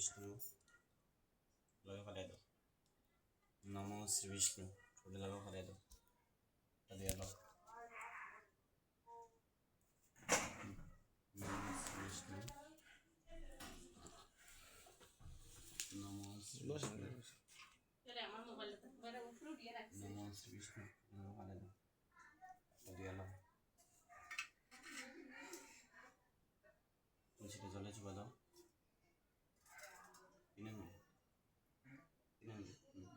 বিষ্ণু লগে ফেলাই দাও। নমো শ্রী বিষ্ণু ঠোঁটে লগে ফেলাই দাও। দিয়ে দাও। নমো শ্রী বিষ্ণু নমো শ্রী বিষ্ণু নমো শ্রী বিষ্ণু ফেলাই দাও। দিয়ে দাও। তুলসীটা জলে চুবা দাও।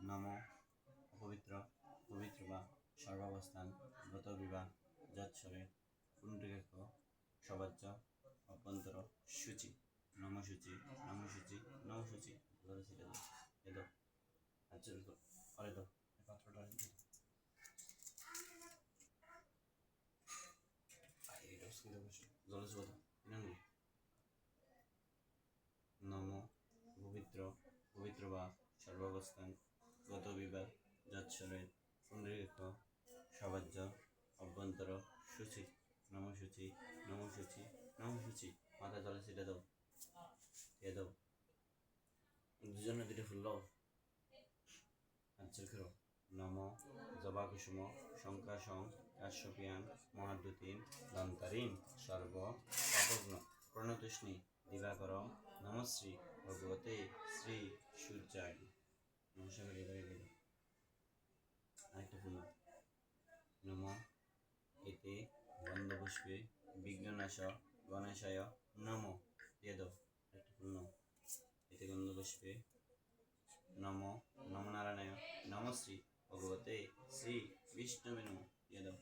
নমো অপবিত্র পবিত্র বা সর্বাবস্থান গত বিবাহ যৎসরে পুণ্ডরিক সবাজ্য অভ্যন্তর শুচি নমশুচি নমশুচি নমশুচি ধরে ছেড়ে দাও। এ দাও আচ্ছা পরে দাও পাত্রটা জলে চুবা দাও। নম পবিত্র পবিত্র বা সর্বাবস্থান গত বিবাহ যৎসরে পুণ্ডরিক সবাজ্য অভ্যন্তর শুচি নমশুচি নমশুচি নমশুচি মাথা জলে ছিটে দাও। এ দাও দুজনে দুটো ফুল দাও। আচ্ছা খেলো। নম জবা কুসুম শঙ্কাশং কাশ্যপিয়ান মহাদ্যুতিন দন্তারিন সর্ব পাপগ্ন প্রণতোষ্ণী দিবাকর নমশ্রী ভগবতে শ্রী সূর্যায় নমস্কার। আরেকটা ফুল নম এতে গন্ধপুষ্পে বিঘ্ননাশ গণেশায় নম। দিয়ে দাও একটা ফুল নম। এতে গন্ধপুষ্পে নম নম নারায়ণায় নমশ্রী ভগবতে শ্রী বিষ্ণুবে নম। দিয়ে দাও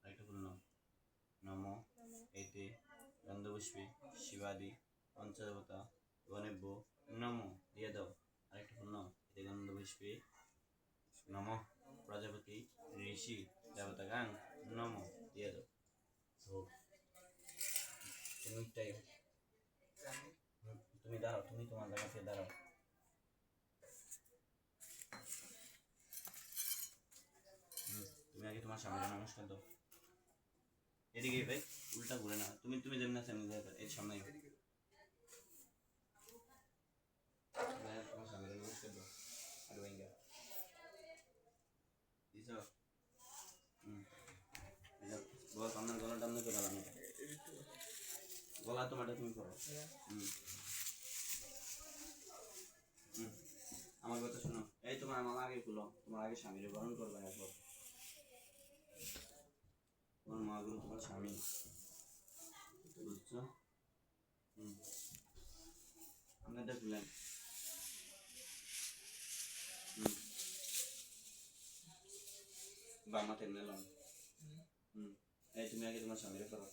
আরেকটা ফুল নম। নম এতে গন্ধপুষ্পে শিবাদি পঞ্চদেবতা গণেভ্য নম। দিয়ে দাও আরেকটা ফুল নম। এতে গন্ধপুষ্পে নম প্রজাপতি ঋষি দেবতাগাং নম। দিয়ে দাও। তুমি দাঁড়াও, তুমি তোমার জায়গা থেকে দাঁড়াও। তুমি আগে তোমার সামনে নমস্কার দাও। এদিকে ভাই উল্টা ঘুরে না। তুমি তুমি যেমন আছে এমনি এর সামনে তোমার সামনে নমস্কার দাও। আর ভাইঙ্গা দিছো গলা টামনা গলা টামনা করে দাও। গলা তোমারটা তুমি করো। আমার কথা শোনো। এই তোমার মামা আগে খুলো। তোমার আগে স্বামীর বরণ করবে এরপর তোমার মা গুলো তোমার স্বামী বুঝছো। আপনারটা খুলেন। বা মাথা নিলাম। এই তুমি আগে তোমার স্বামীর করো।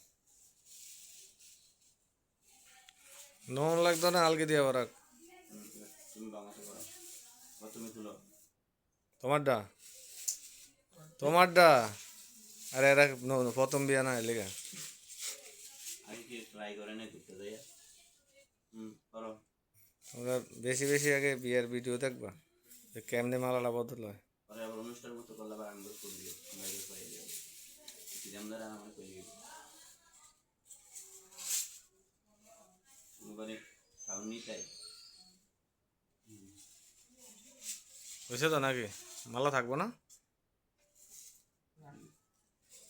নুন লাগতো না আলগে দিয়ে আবার তুমি বামাতে করো। তুমি তুলো তোমারটা তোমারটা। আরে এরা প্রথম বিয়া না এলিগা আগে কি ট্রাই করে না করতে যাই। করো তোমরা বেশি বেশি আগে বিয়ের ভিডিও দেখবা যে কেমনে মালাটা বদল হয়। পরে আবার অনুষ্ঠানের মতো করলে আবার আমি করে দিও। আমরা আগে করে দিও জামদার আমার করে দিও। মোবাইলে সাউন্ড নিতাই বুঝছো তো নাকি মালা থাকবো না।